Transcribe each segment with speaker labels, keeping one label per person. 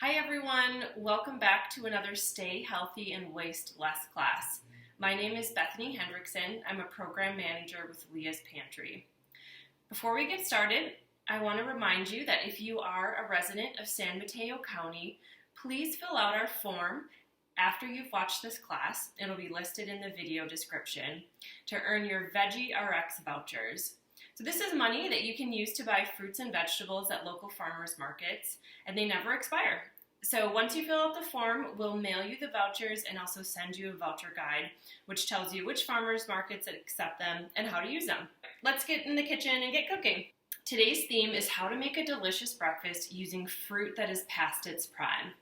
Speaker 1: Hi everyone, welcome back to another Stay Healthy and Waste Less class. My name is Bethany Hendrickson. I'm a program manager with Leah's Pantry. Before we get started, I want to remind you that if you are a resident of San Mateo County, please fill out our form after you've watched this class. It'll be listed in the video description to earn your Veggie RX vouchers. So this is money that you can use to buy fruits and vegetables at local farmers markets, and they never expire. So once you fill out the form, we'll mail you the vouchers and also send you a voucher guide, which tells you which farmers markets accept them and how to use them. Let's get in the kitchen and get cooking. Today's theme is how to make a delicious breakfast using fruit that is past its prime.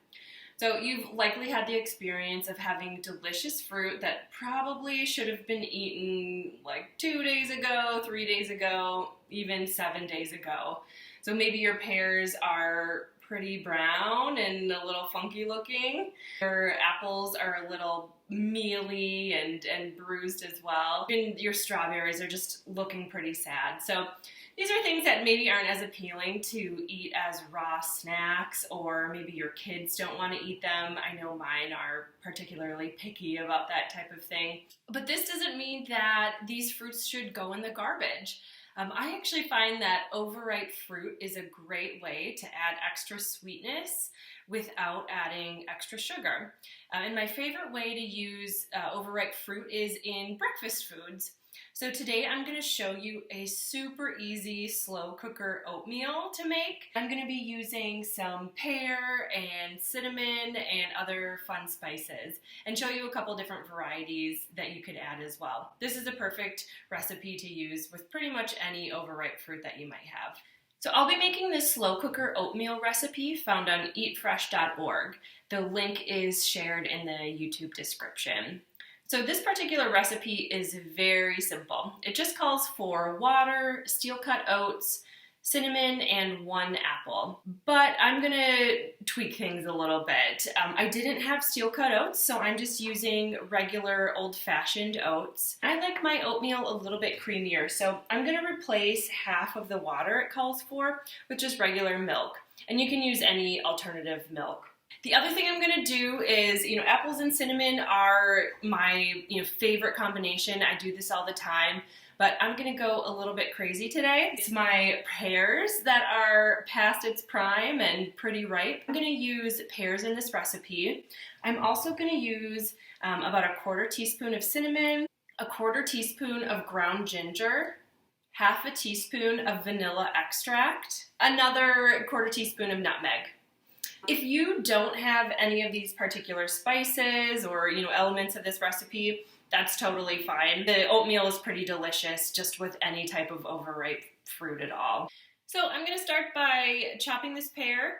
Speaker 1: So you've likely had the experience of having delicious fruit that probably should have been eaten like 2 days ago, 3 days ago, even 7 days ago. So maybe your pears are pretty brown and a little funky looking. Your apples are a little mealy and bruised as well. And your strawberries are just looking pretty sad. So these are things that maybe aren't as appealing to eat as raw snacks, or maybe your kids don't want to eat them. I know mine are particularly picky about that type of thing. But this doesn't mean that these fruits should go in the garbage. I actually find that overripe fruit is a great way to add extra sweetness without adding extra sugar. And my favorite way to use overripe fruit is in breakfast foods. So today I'm going to show you a super easy slow cooker oatmeal to make. I'm going to be using some pear and cinnamon and other fun spices and show you a couple different varieties that you could add as well. This is a perfect recipe to use with pretty much any overripe fruit that you might have. So I'll be making this slow cooker oatmeal recipe found on eatfresh.org. The link is shared in the YouTube description. So this particular recipe is very simple. It just calls for water, steel-cut oats, cinnamon, and 1 apple. But I'm gonna tweak things a little bit. I didn't have steel-cut oats, so I'm just using regular old-fashioned oats. I like my oatmeal a little bit creamier, so I'm gonna replace half of the water it calls for with just regular milk. And you can use any alternative milk. The other thing I'm going to do is, apples and cinnamon are my, favorite combination. I do this all the time, but I'm going to go a little bit crazy today. It's my pears that are past its prime and pretty ripe. I'm going to use pears in this recipe. I'm also going to use about a 1/4 teaspoon of cinnamon, a 1/4 teaspoon of ground ginger, half a teaspoon of vanilla extract, another 1/4 teaspoon of nutmeg. If you don't have any of these particular spices or, elements of this recipe, that's totally fine. The oatmeal is pretty delicious just with any type of overripe fruit at all. So I'm going to start by chopping this pear.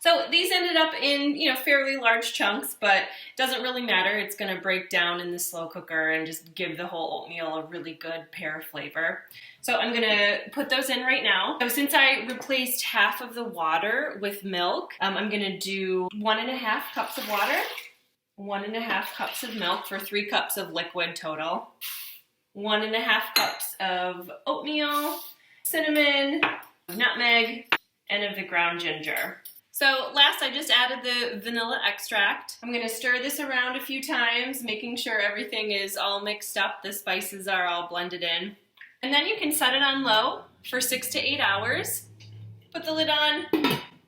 Speaker 1: So these ended up in, fairly large chunks, but it doesn't really matter. It's going to break down in the slow cooker and just give the whole oatmeal a really good pear flavor. So I'm going to put those in right now. So since I replaced half of the water with milk, I'm going to do 1.5 cups of water, 1.5 cups of milk for 3 cups of liquid total, 1.5 cups of oatmeal, cinnamon, nutmeg, and of the ground ginger. So last I just added the vanilla extract. I'm going to stir this around a few times, making sure everything is all mixed up, the spices are all blended in. And then you can set it on low for 6 to 8 hours. Put the lid on.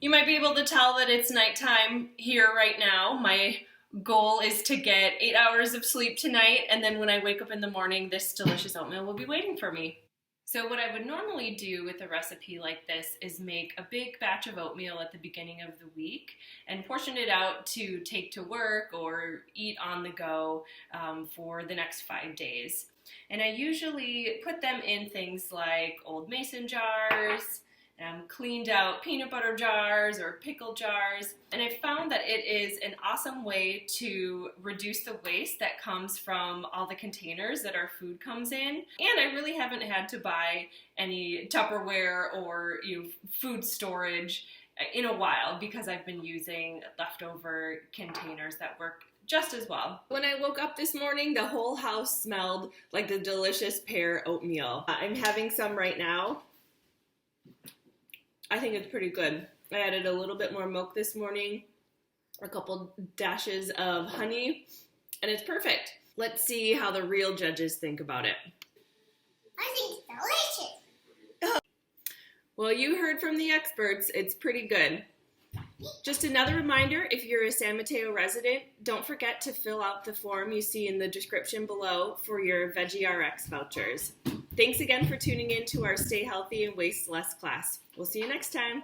Speaker 1: You might be able to tell that it's nighttime here right now. My goal is to get 8 hours of sleep tonight, and then when I wake up in the morning, this delicious oatmeal will be waiting for me. So what I would normally do with a recipe like this is make a big batch of oatmeal at the beginning of the week and portion it out to take to work or eat on the go for the next 5 days. And I usually put them in things like old mason jars, cleaned out peanut butter jars or pickle jars. And I found that it is an awesome way to reduce the waste that comes from all the containers that our food comes in. And I really haven't had to buy any Tupperware or food storage in a while because I've been using leftover containers that work just as well. When I woke up this morning, the whole house smelled like the delicious pear oatmeal. I'm having some right now. I think it's pretty good. I added a little bit more milk this morning, a couple dashes of honey, and it's perfect. Let's see how the real judges think about it.
Speaker 2: I think it's delicious.
Speaker 1: Well, you heard from the experts. It's pretty good. Just another reminder, if you're a San Mateo resident, don't forget to fill out the form you see in the description below for your Veggie RX vouchers. Thanks again for tuning in to our Stay Healthy and Waste Less class. We'll see you next time.